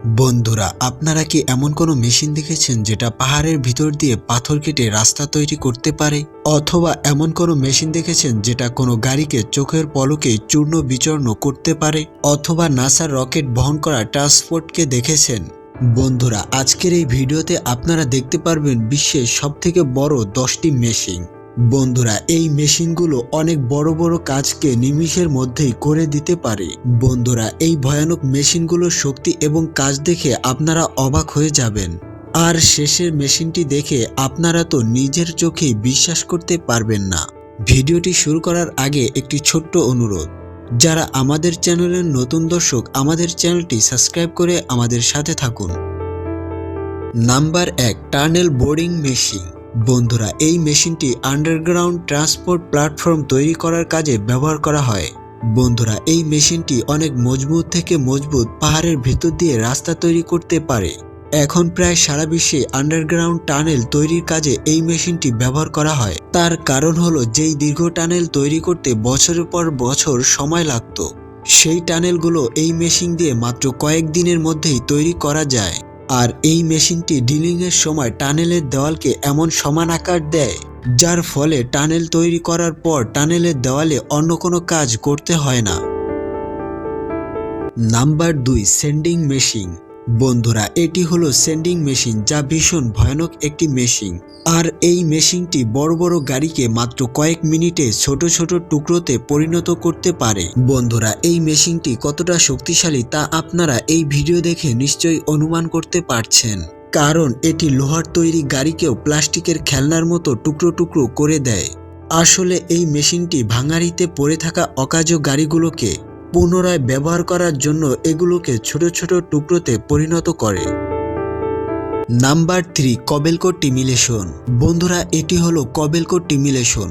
বন্ধুরা, আপনারা কি এমন কোনো মেশিন দেখেছেন যেটা পাহাড়ের ভিতর দিয়ে পাথর কেটে রাস্তা তৈরি করতে পারে? অথবা এমন কোনো মেশিন দেখেছেন যেটা কোনো গাড়িকে চোখের পলকে চূর্ণ বিচূর্ণ করতে পারে? অথবা নাসার রকেট বহন করা ট্রান্সপোর্টকে দেখেছেন? বন্ধুরা, আজকের এই ভিডিওতে আপনারা দেখতে পারবেন বিশ্বের সবথেকে বড় 10টি মেশিন। বন্ধুরা, এই মেশিনগুলো অনেক বড় বড় কাজকে নিমিষের মধ্যেই করে দিতে পারে। বন্ধুরা, এই ভয়ানক মেশিনগুলোর শক্তি এবং কাজ দেখে আপনারা অবাক হয়ে যাবেন। আর শেষের মেশিনটি দেখে আপনারা তো নিজের চোখেই বিশ্বাস করতে পারবেন না। ভিডিওটি শুরু করার আগে একটি ছোট্ট অনুরোধ, যারা আমাদের চ্যানেলের নতুন দর্শক, আমাদের চ্যানেলটি সাবস্ক্রাইব করে আমাদের সাথে থাকুন। Number 1, tunnel boring machine. বন্ধুরা, এই মেশিনটি আন্ডারগ্রাউন্ড ট্রান্সপোর্ট প্ল্যাটফর্ম তৈরি করার কাজে ব্যবহার করা হয়। বন্ধুরা, এই মেশিনটি অনেক মজবুত থেকে মজবুত পাহাড়ের ভিতর দিয়ে রাস্তা তৈরি করতে পারে। এখন প্রায় সারা বিশ্বে আন্ডারগ্রাউন্ড টানেল তৈরির কাজে এই মেশিনটি ব্যবহার করা হয়। তার কারণ হলো, যেই দীর্ঘ টানেল তৈরি করতে বছরের পর বছর সময় লাগতো, সেই টানেলগুলো এই মেশিন দিয়ে মাত্র কয়েকদিনের মধ্যেই তৈরি করা যায়। আর এই মেশিনটি ড্রিলিংয়ের সময় টানেলের দেওয়ালকে এমন সমান আকার দেয়, যার ফলে টানেল তৈরি করার পর টানেলের দেওয়ালে অন্য কোনো কাজ করতে হয় না। Number 2, sending machine. বন্ধুরা, এটি হলো সেন্ডিং মেশিন, যা ভীষণ ভয়ানক একটি মেশিন। আর এই মেশিনটি বড় বড় গাড়িকে মাত্র কয়েক মিনিটে ছোট ছোট টুকরোতে পরিণত করতে পারে। বন্ধুরা, এই মেশিনটি কতটা শক্তিশালী তা আপনারা এই ভিডিও দেখে নিশ্চয়ই অনুমান করতে পারছেন, কারণ এটি লোহার তৈরি গাড়িকেও প্লাস্টিকের খেলনার মতো টুকরো টুকরো করে দেয়। আসলে এই মেশিনটি ভাঙাড়িতে পড়ে থাকা অকাজো গাড়িগুলোকে পুনরায় ব্যবহার করার জন্য এগুলোকে ছোট ছোট টুকরোতে পরিণত করে। নাম্বার 3, কবেলকো টিমিলেশন। বন্ধুরা, এটি হলো কবেলকো টিমিলেশন।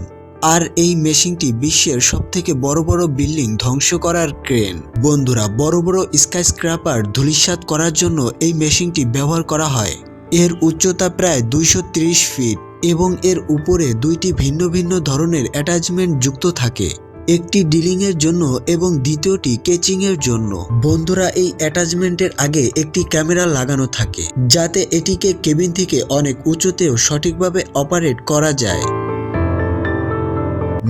আর এই মেশিনটি বিশ্বের সবথেকে বড় বড় বিল্ডিং ধ্বংস করার ক্রেন। বন্ধুরা, বড় বড় স্কাইস্ক্র্যাপার ধূলিসাৎ করার জন্য এই মেশিনটি ব্যবহার করা হয়। এর উচ্চতা প্রায় 230 ফিট এবং এর উপরে 2টি ভিন্ন ভিন্ন ধরনের অ্যাটাচমেন্ট যুক্ত থাকে, একটি ড্রিলিং এর জন্য এবং দ্বিতীয়টি কেচিং এর জন্য। বন্ধুরা, এই অ্যাটাচমেন্টের আগে একটি ক্যামেরা লাগানো থাকে, যাতে এটিকে কেবিন থেকে অনেক উঁচুতেও সঠিকভাবে অপারেট করা যায়।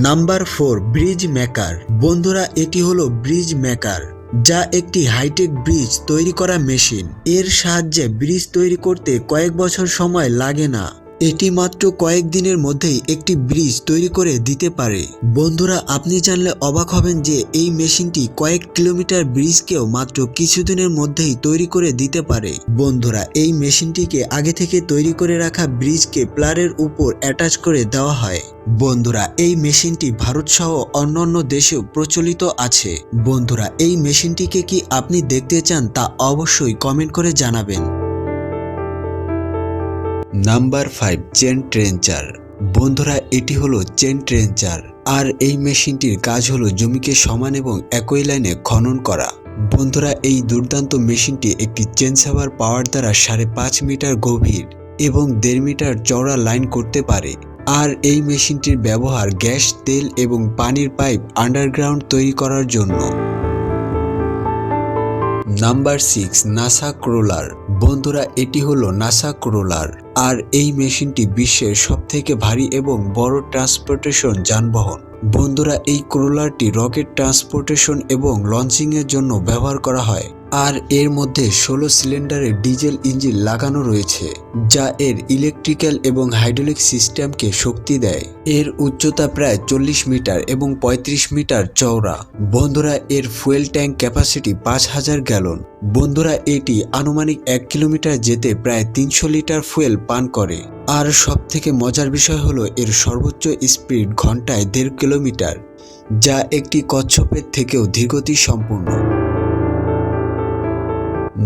Number 4, bridge maker. বন্ধুরা, এটি হলো ব্রিজ মেকার, যা একটি হাইটেক ব্রিজ তৈরি করা মেশিন। এর সাহায্যে ব্রিজ তৈরি করতে কয়েক বছর সময় লাগে না, এটি মাত্র কয়েকদিনের মধ্যেই একটি ব্রিজ তৈরি করে দিতে পারে। বন্ধুরা, আপনি জানলে অবাক হবেন যে এই মেশিনটি কয়েক কিলোমিটার ব্রিজকেও মাত্র কিছুদিনের মধ্যেই তৈরি করে দিতে পারে। বন্ধুরা, এই মেশিনটিকে আগে থেকে তৈরি করে রাখা ব্রিজকে প্লারের উপর অ্যাটাচ করে দেওয়া হয়। বন্ধুরা, এই মেশিনটি ভারত সহ অন্যান্য দেশেও প্রচলিত আছে। বন্ধুরা, এই মেশিনটিকে কি আপনি দেখতে চান তা অবশ্যই কমেন্ট করে জানাবেন। Number 5, chain trencher. বন্ধুরা, এটি হলো চেন ট্রেঞ্চার। আর এই মেশিনটির কাজ হলো জমিকে সমান এবং একই লাইনে খনন করা। বন্ধুরা, এই দুর্দান্ত মেশিনটি একটি চেন সাভার পাওয়ার দ্বারা 5.5 মিটার গভীর এবং 1.5 মিটার চওড়া লাইন করতে পারে। আর এই মেশিনটির ব্যবহার গ্যাস, তেল এবং পানির পাইপ আন্ডারগ্রাউন্ড তৈরি করার জন্য। Number 6, NASA crawler. বন্ধুরা, এটি হলো নাসা ক্রোলার। আর এই মেশিনটি বিশ্বের সবথেকে ভারী এবং বড় ট্রান্সপোর্টেশন যানবাহন। বন্ধুরা, এই ক্রোলারটি রকেট ট্রান্সপোর্টেশন এবং লঞ্চিং এর জন্য ব্যবহার করা হয়। আর এর মধ্যে 16 সিলিন্ডারের ডিজেল ইঞ্জিন লাগানো রয়েছে, যা এর ইলেকট্রিক্যাল এবং হাইড্রোলিক সিস্টেমকে শক্তি দেয়। এর উচ্চতা প্রায় 40 মিটার এবং 35 মিটার চওড়া। বন্ধুরা, এর ফুয়েল ট্যাঙ্ক ক্যাপাসিটি 5000 গ্যালন। বন্ধুরা, এটি আনুমানিক 1 কিলোমিটার যেতে প্রায় 300 লিটার ফুয়েল পান করে। আর সবথেকে মজার বিষয় হলো এর সর্বোচ্চ স্পিড ঘন্টায় 1.5 কিলোমিটার, যা একটি কচ্ছপের থেকেও ধীরগতি সম্পূর্ণ।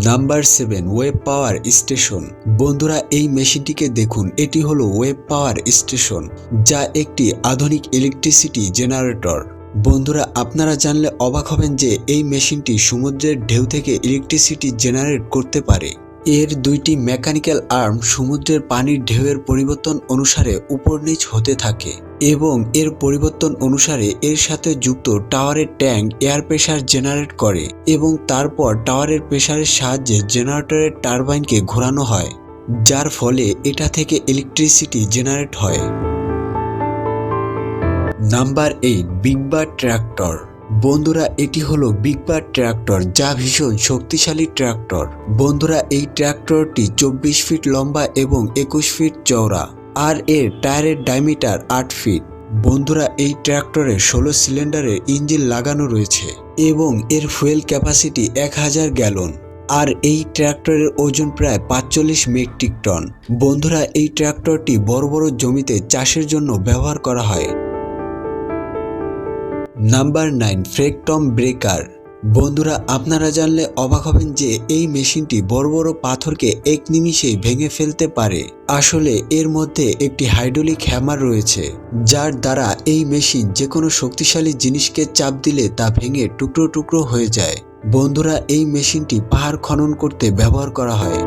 Number 7, wave power station. বন্ধুরা, এই মেশিনটিকে দেখুন, এটি হলো ওয়েভ পাওয়ার স্টেশন, যা একটি আধুনিক ইলেকট্রিসিটি জেনারেটর। বন্ধুরা, আপনারা জানলে অবাক হবেন যে এই মেশিনটি সমুদ্রের ঢেউ থেকে ইলেকট্রিসিটি জেনারেট করতে পারে। এর 2টি মেকানিক্যাল আর্ম সমুদ্রের পানির ঢেউয়ের পরিবর্তন অনুসারে উপর নিচ হতে থাকে। এবং এর পরিবর্তন অনুসারে এর সাথে যুক্ত টাওয়ারের ট্যাঙ্ক এয়ার প্রেসার জেনারেট করে এবং তারপর টাওয়ারের প্রেসারের সাহায্যে জেনারেটরের টারবাইনকে ঘোরানো হয়, যার ফলে এটা থেকে ইলেকট্রিসিটি জেনারেট হয়। নাম্বার 8, বিগ বার ট্র্যাক্টর। বন্ধুরা, এটি হলো বিগ বার ট্র্যাক্টর, যা ভীষণ শক্তিশালী ট্র্যাক্টর। বন্ধুরা, এই ট্র্যাক্টরটি 24 ফিট লম্বা এবং 21 ফিট চওড়া, আর এর টায়ারের ডায়ামিটার 8 ফিট। বন্ধুরা, এই ট্র্যাক্টরে 16 সিলিন্ডারের ইঞ্জিন লাগানো রয়েছে এবং এর ফুয়েল ক্যাপাসিটি 1000 গ্যালন, আর এই ট্র্যাক্টরের ওজন প্রায় 45 মেট্রিক টন। বন্ধুরা, এই ট্র্যাক্টরটি বড় বড় জমিতে চাষের জন্য ব্যবহার করা হয়। নাম্বার 9, ফ্রেকটম ব্রেকার। বন্ধুরা, আপনারা জানলে অবাক হবেন যে এই মেশিনটি বড় বড় পাথরকে এক নিমিষেই ভেঙে ফেলতে পারে। আসলে এর মধ্যে একটি হাইড্রোলিক হ্যামার রয়েছে, যার দ্বারা এই মেশিন যে কোনো শক্তিশালী জিনিসকে চাপ দিলে তা ভেঙে টুকরো টুকরো হয়ে যায়। বন্ধুরা, এই মেশিনটি পাহাড় খনন করতে ব্যবহার করা হয়।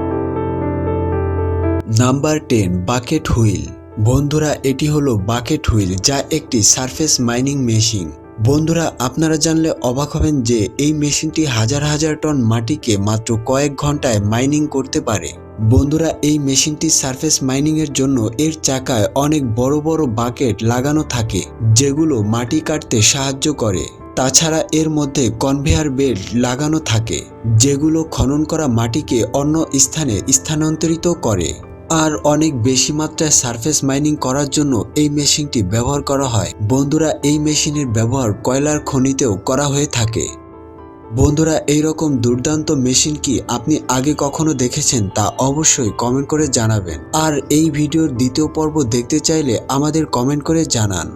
Number 10, bucket wheel. বন্ধুরা, এটি হলো বাকেট হুইল, যা একটি সারফেস মাইনিং মেশিন। বন্ধুরা, আপনারা জানলে অবাক হবেন যে এই মেশিনটি হাজার হাজার টন মাটিকে মাত্র কয়েক ঘন্টায় মাইনিং করতে পারে। বন্ধুরা, এই মেশিনটি সারফেস মাইনিং এর জন্য এর চাকায় অনেক বড় বড় বাকেট লাগানো থাকে, যেগুলো মাটি কাটতে সাহায্য করে। তাছাড়া এর মধ্যে কনভেয়ার বেল্ট লাগানো থাকে, যেগুলো খনন করা মাটিকে অন্য স্থানে স্থানান্তরিত করে। আর অনেক বেশি মাত্রায় সারফেস মাইনিং করার জন্য এই মেশিনটি ব্যবহার করা হয়। বন্ধুরা, এই মেশিনের ব্যবহার কয়লার খনিতেও করা হয়ে থাকে। বন্ধুরা, এইরকম দুর্দান্ত মেশিন কি আপনি আগে কখনো দেখেছেন তা অবশ্যই কমেন্ট করে জানাবেন। আর এই ভিডিওর দ্বিতীয় পর্ব দেখতে চাইলে আমাদের কমেন্ট করে জানান।